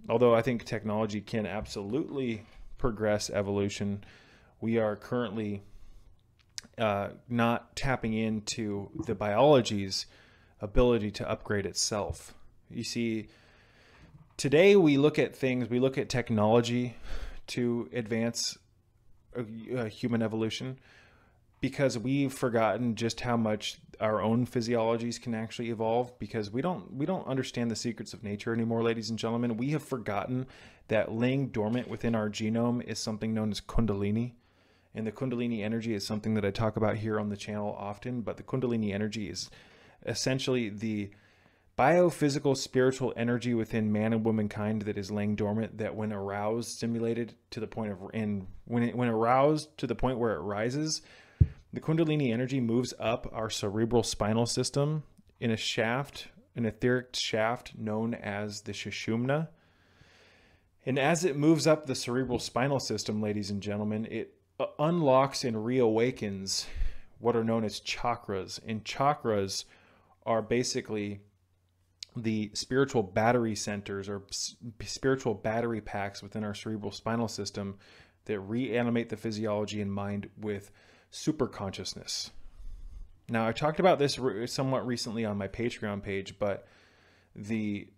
Although I think technology can absolutely progress evolution, we are currently not tapping into the biology's ability to upgrade itself. You see, today we look at things, we look at technology to advance human evolution because we've forgotten just how much our own physiologies can actually evolve, because we don't understand the secrets of nature anymore, ladies and gentlemen. We have forgotten that laying dormant within our genome is something known as Kundalini. And the Kundalini energy is something that I talk about here on the channel often, but the Kundalini energy is essentially the biophysical spiritual energy within man and womankind that is laying dormant, that when aroused, stimulated to the point of, and when aroused to the point where it rises, the Kundalini energy moves up our cerebral spinal system in a shaft, an etheric shaft known as the Sushumna. And as it moves up the cerebral spinal system, ladies and gentlemen, it unlocks and reawakens what are known as chakras. And chakras are basically the spiritual battery centers or spiritual battery packs within our cerebral spinal system that reanimate the physiology and mind with super consciousness. Now, I talked about this somewhat recently on my Patreon page, but the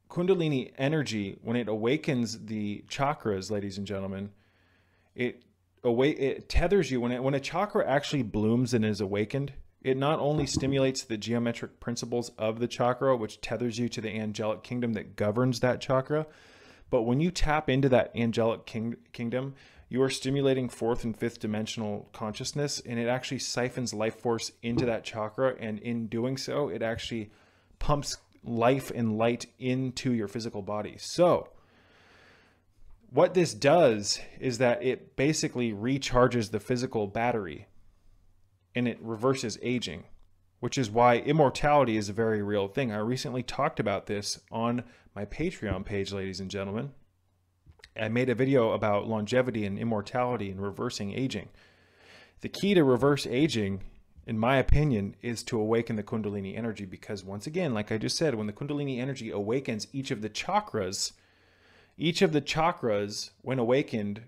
Kundalini energy, when it awakens the chakras, ladies and gentlemen, it tethers you. When a chakra actually blooms and is awakened, it not only stimulates the geometric principles of the chakra, which tethers you to the angelic kingdom that governs that chakra, but when you tap into that angelic kingdom, you are stimulating fourth and fifth dimensional consciousness, and it actually siphons life force into that chakra. And in doing so, it actually pumps life and light into your physical body. So what this does is that it basically recharges the physical battery and it reverses aging, which is why immortality is a very real thing. I recently talked about this on my Patreon page, ladies and gentlemen. I made a video about longevity and immortality and reversing aging. The key to reverse aging, in my opinion, is to awaken the Kundalini energy, because once again, like I just said, when the Kundalini energy awakens each of the chakras, when awakened,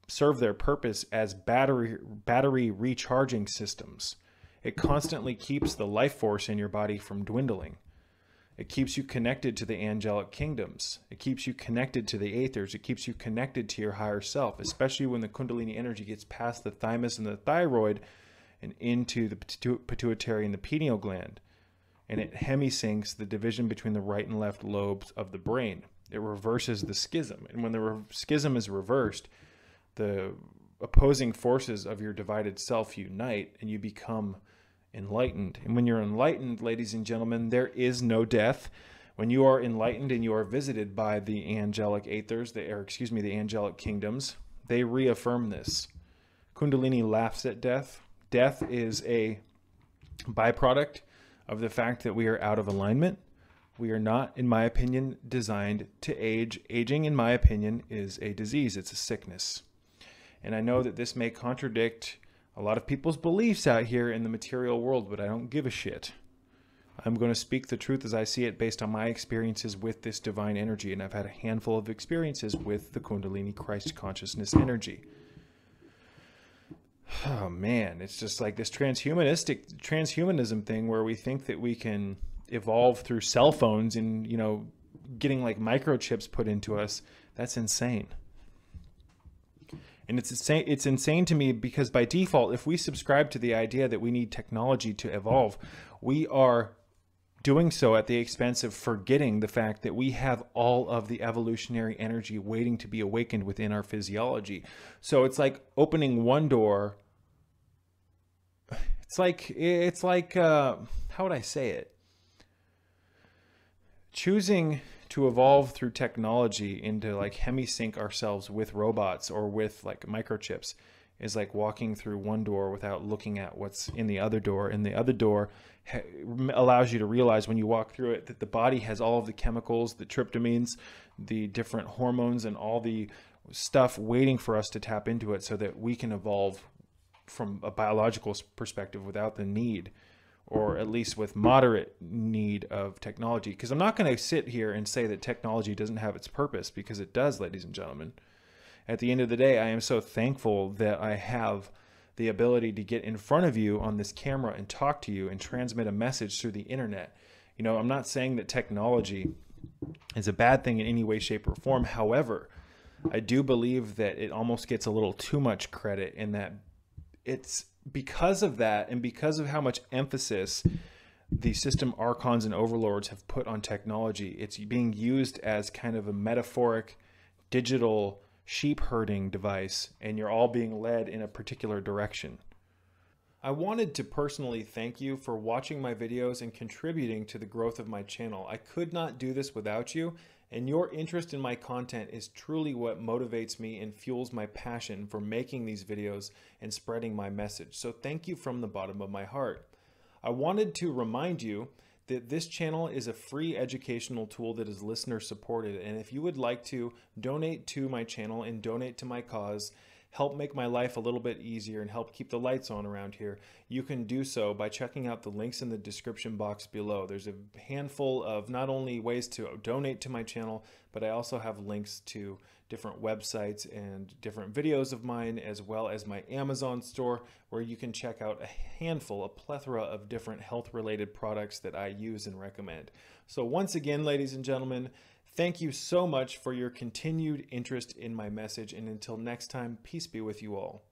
serve their purpose as battery recharging systems. It constantly keeps the life force in your body from dwindling. It keeps you connected to the angelic kingdoms. It keeps you connected to the aethers. It keeps you connected to your higher self, especially when the Kundalini energy gets past the thymus and the thyroid and into the pituitary and the pineal gland. And it hemisyncs the division between the right and left lobes of the brain. It reverses the schism. And when the schism is reversed, the opposing forces of your divided self unite and you become enlightened. And when you're enlightened, ladies and gentlemen, there is no death. When you are enlightened and you are visited by the angelic aethers, the angelic kingdoms, they reaffirm this. Kundalini laughs at death. Death is a byproduct of the fact that we are out of alignment. We are not, in my opinion, designed to age. Aging, in my opinion, is a disease. It's a sickness. And I know that this may contradict a lot of people's beliefs out here in the material world, but I don't give a shit. I'm going to speak the truth as I see it based on my experiences with this divine energy, and I've had a handful of experiences with the Kundalini Christ consciousness energy. Oh man, it's just like this transhumanism thing where we think that we can evolve through cell phones and, you know, getting like microchips put into us. That's insane. And it's insane to me because by default, if we subscribe to the idea that we need technology to evolve, we are doing so at the expense of forgetting the fact that we have all of the evolutionary energy waiting to be awakened within our physiology. So it's like opening one door. It's like how would I say it? Choosing to evolve through technology into like hemisync ourselves with robots or with like microchips is like walking through one door without looking at what's in the other door. And the other door allows you to realize when you walk through it that the body has all of the chemicals, the tryptamines, the different hormones, and all the stuff waiting for us to tap into it so that we can evolve from a biological perspective without the need or at least with moderate need of technology. Because I'm not going to sit here and say that technology doesn't have its purpose, because it does, ladies and gentlemen. At the end of the day, I am so thankful that I have the ability to get in front of you on this camera and talk to you and transmit a message through the internet. You know, I'm not saying that technology is a bad thing in any way, shape, or form. However, I do believe that it almost gets a little too much credit, in that it's because of that, and because of how much emphasis the system archons and overlords have put on technology, it's being used as kind of a metaphoric digital sheep herding device, and you're all being led in a particular direction. I wanted to personally thank you for watching my videos and contributing to the growth of my channel. I could not do this without you, and your interest in my content is truly what motivates me and fuels my passion for making these videos and spreading my message. So thank you from the bottom of my heart. I wanted to remind you that this channel is a free educational tool that is listener supported. And if you would like to donate to my channel and donate to my cause, help make my life a little bit easier and help keep the lights on around here, you can do so by checking out the links in the description box below. There's a handful of not only ways to donate to my channel, but I also have links to different websites and different videos of mine, as well as my Amazon store, where you can check out a plethora of different health-related products that I use and recommend. So once again, ladies and gentlemen, thank you so much for your continued interest in my message, and until next time, peace be with you all.